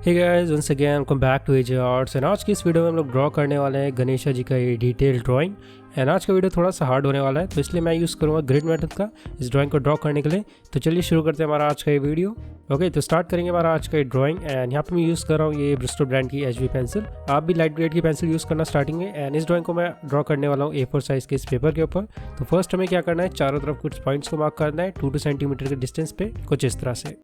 Hey guys, once again welcome back to AJ arts. And आज की इस वीडियो में हम लोग ड्रॉ करने वाले हैं गणेशा जी का ये डिटेल ड्राइंग। एंड आज का वीडियो थोड़ा सा हार्ड होने वाला है, तो इसलिए मैं यूज़ करूँगा ग्रिड मेथड का इस ड्राइंग को ड्रॉ करने के लिए। तो चलिए शुरू करते हैं हमारा आज का ये वीडियो। ओके, तो स्टार्ट करेंगे हमारा आज का ये ड्राइंग। एंड यहाँ पे मैं यूज़ कर रहा हूँ ये ब्रिस्टो ब्रांड की HB पेंसिल। आप भी लाइट ग्रेड की पेंसिल यूज़ करना स्टार्टिंग में। एंड इस ड्राइंग को मैं ड्रॉ करने वाला हूँ A4 साइज़ के इस पेपर के ऊपर। तो फर्स्ट हमें क्या करना है, चारों तरफ कुछ पॉइंट्स को मार्क करना है 2-2 सेंटीमीटर के डिस्टेंस पे, कुछ इस तरह से।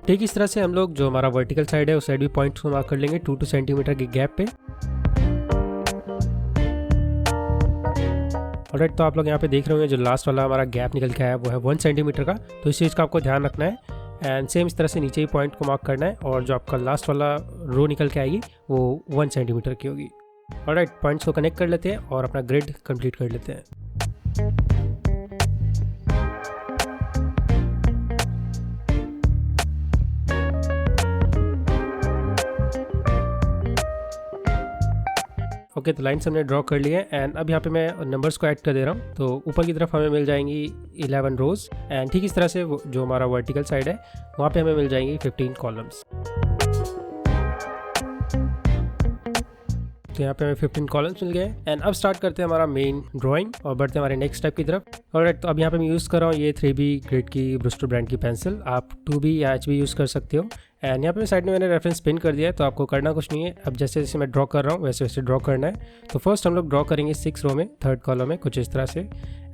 ठीक इस तरह से हम लोग जो हमारा वर्टिकल साइड है उस साइड भी पॉइंट्स को मार्क कर लेंगे 2-2 सेंटीमीटर के गैप पे। ऑलराइट, तो आप लोग यहाँ पे देख रहे होंगे जो लास्ट वाला हमारा गैप निकल के आया वो है 1 सेंटीमीटर का। तो इस चीज़ का आपको ध्यान रखना है। एंड सेम इस तरह से नीचे ही पॉइंट को मार्क करना है, और जो आपका लास्ट वाला रो निकल के आएगी वो 1 सेंटीमीटर की होगी। ऑलराइट, पॉइंट्स को कनेक्ट कर लेते हैं और अपना ग्रिड कंप्लीट कर लेते हैं। ओके, तो लाइन्स हमने ड्रॉ कर लिए हैं। एंड अब यहाँ पे मैं नंबर्स को ऐड कर दे रहा हूँ। तो ऊपर की तरफ हमें मिल जाएंगी 11 रोज। एंड ठीक इस तरह से जो हमारा वर्टिकल साइड है वहाँ पे हमें मिल जाएंगी 15 कॉलम्स। तो यहाँ पे हमें 15 कॉलम्स मिल गए। एंड अब स्टार्ट करते हैं हमारा मेन ड्राइंग और बढ़ते हैं हमारे नेक्स्ट स्टेप की तरफ। ऑलराइट, तो अब यहाँ पे मैं यूज़ कर रहा हूँ ये 3B ग्रेड की ब्रिस्टो ब्रांड की पेंसिल। आप 2B या HB यूज़ कर सकते हो। एंड यहाँ पे साइड में मैंने रेफरेंस पिन कर दिया है, तो आपको करना कुछ नहीं है। अब जैसे जैसे मैं ड्रॉ कर रहा हूँ वैसे वैसे ड्रॉ करना है। तो फर्स्ट हम लोग ड्रॉ करेंगे 6 रो में, 3rd कॉलम में, कुछ इस तरह से।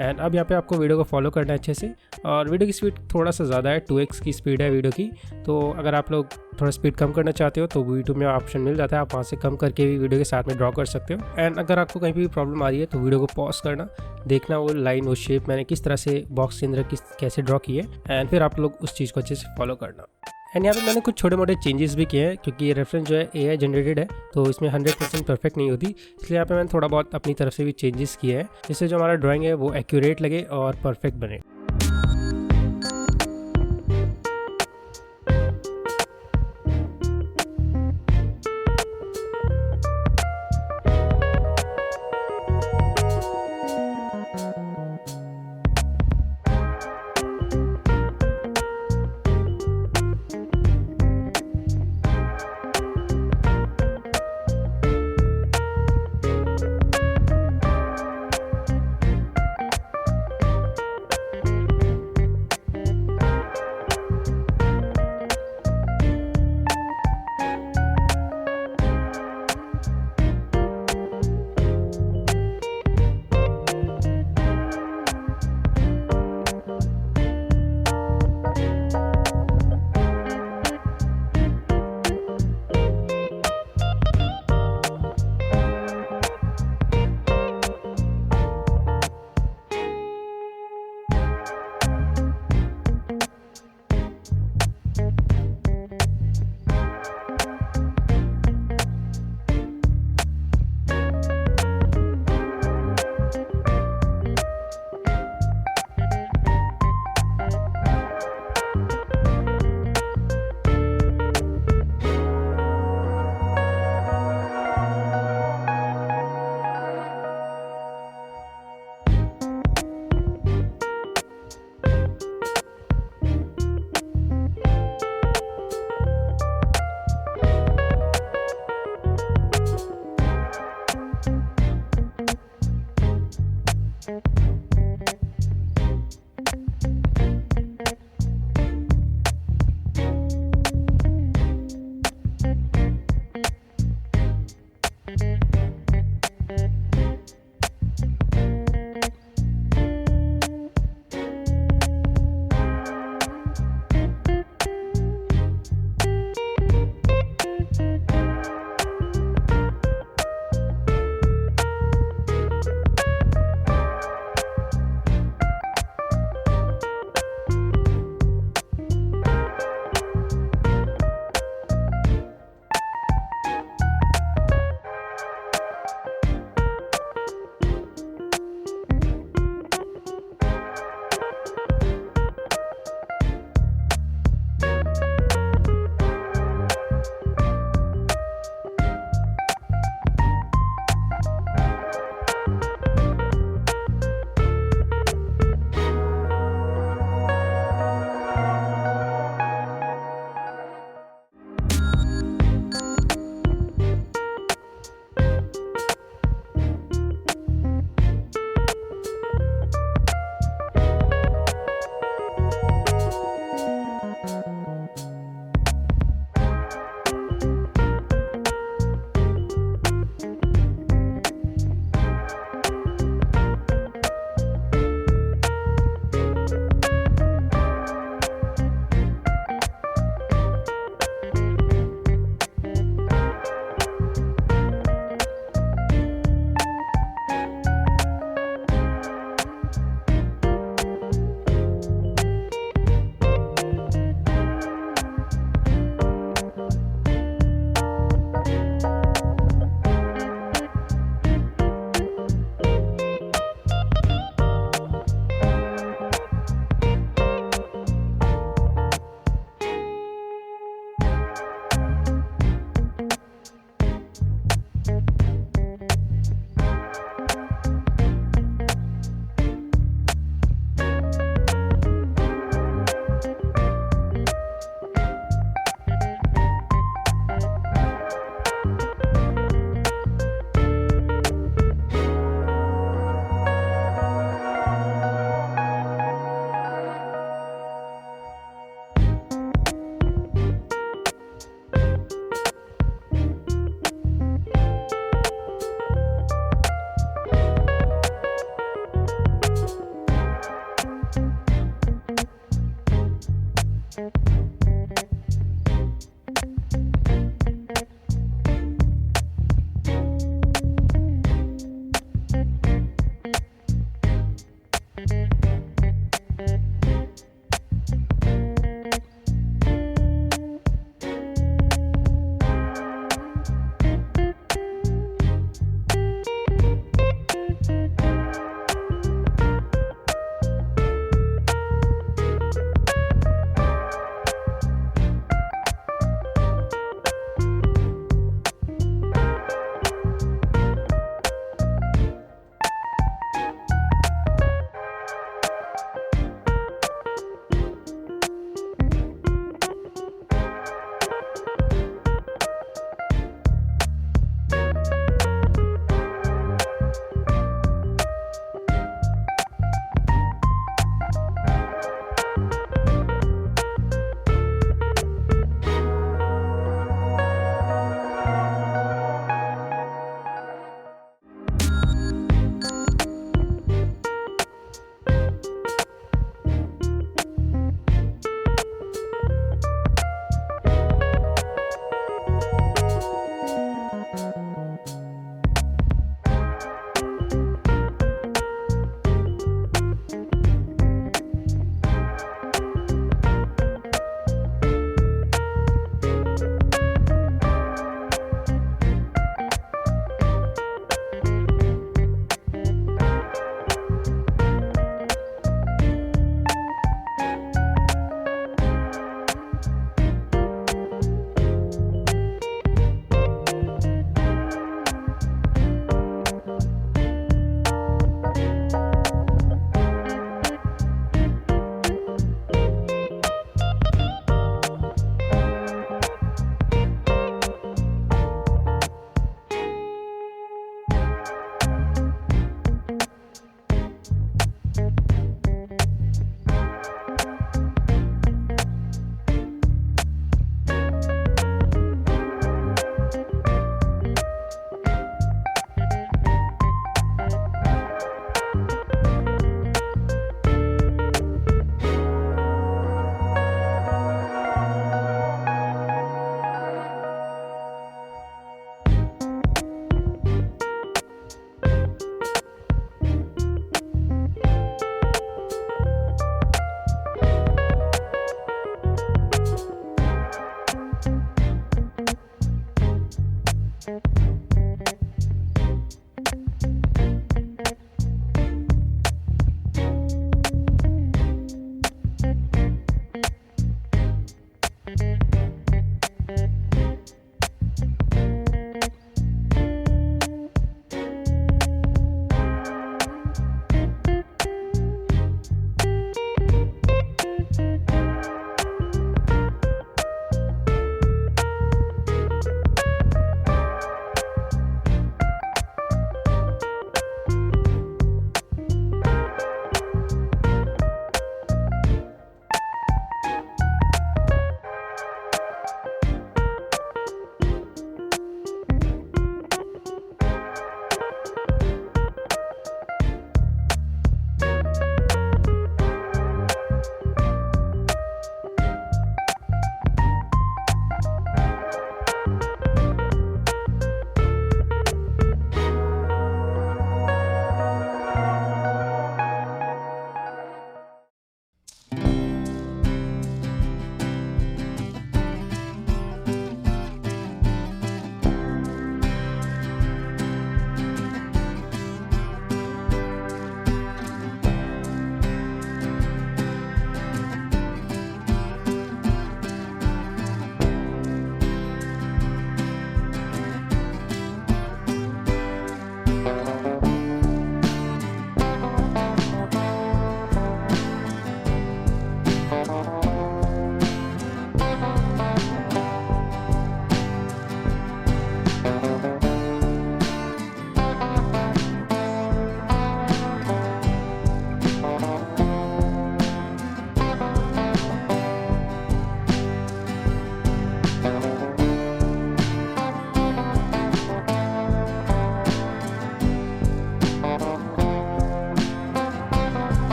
एंड अब यहाँ पे आपको वीडियो को फॉलो करना है अच्छे से। और वीडियो की स्पीड थोड़ा सा ज़्यादा है, 2x की स्पीड है वीडियो की। तो अगर आप लोग थोड़ा स्पीड कम करना चाहते हो तो यूट्यूब में ऑप्शन मिल जाता है, आप वहाँ से कम करके भी वीडियो के साथ में ड्रॉ कर सकते हो। एंड अगर आपको कहीं भी प्रॉब्लम आ रही है तो वीडियो को पॉज करना, देखना वो लाइन, वो शेप मैंने किस तरह से बॉक्स के अंदर कैसे ड्रॉ की है। एंड फिर आप लोग उस चीज़ को अच्छे से फॉलो करना। एंड यहाँ पे मैंने कुछ छोटे मोटे चेंजेस भी किए हैं, क्योंकि ये रेफरेंस जो है AI जनरेटेड है, तो इसमें 100% परफेक्ट नहीं होती। इसलिए यहाँ पे मैंने थोड़ा बहुत अपनी तरफ से भी चेंजेस किए हैं, जिससे जो हमारा ड्राइंग है वो एक्यूरेट लगे और परफेक्ट बने।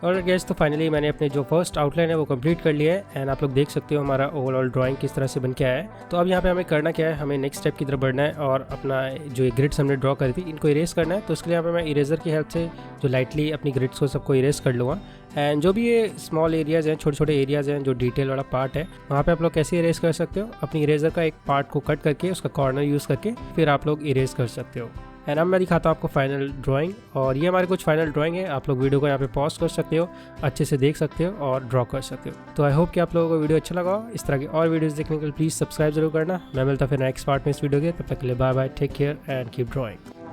और गैस तो फाइनली मैंने अपने जो फर्स्ट आउटलाइन है वो कंप्लीट कर लिया है एंड आप लोग देख सकते हो हमारा ओवरऑल ड्राइंग किस तरह से बन के आया है। तो अब यहाँ पे हमें करना क्या है, हमें नेक्स्ट स्टेप की तरफ बढ़ना है और अपना जो ग्रिड्स हमने ड्रॉ करी थी इनको इरेज करना है। तो उसके लिए यहाँ पे मैं इरेजर की हेल्प से जो लाइटली अपनी ग्रिड्स को सबको इरेज कर लूँगा। एंड जो भी ये स्मॉल एरियाज़ हैं, छोटे छोटे एरियाज़ हैं, जो डिटेल वाला पार्ट है वहाँ पे आप लोग कैसे इरेज कर सकते हो, अपनी इरेजर का एक पार्ट को कट करके उसका कॉर्नर यूज़ करके फिर आप लोग इरेज कर सकते हो। एंड अब मैं दिखाता हूँ आपको फाइनल ड्राइंग, और ये हमारे कुछ फाइनल ड्राइंग है। आप लोग वीडियो को यहाँ पे पॉज कर सकते हो, अच्छे से देख सकते हो और ड्रॉ कर सकते हो। तो आई होप कि आप लोगों को वीडियो अच्छा लगा हो। इस तरह की और वीडियोस देखने के लिए प्लीज़ सब्सक्राइब जरूर करना। मैं मिलता फिर नेक्स्ट पार्ट में इस वीडियो के, तब तक के लिए bye bye, take care and keep drawing.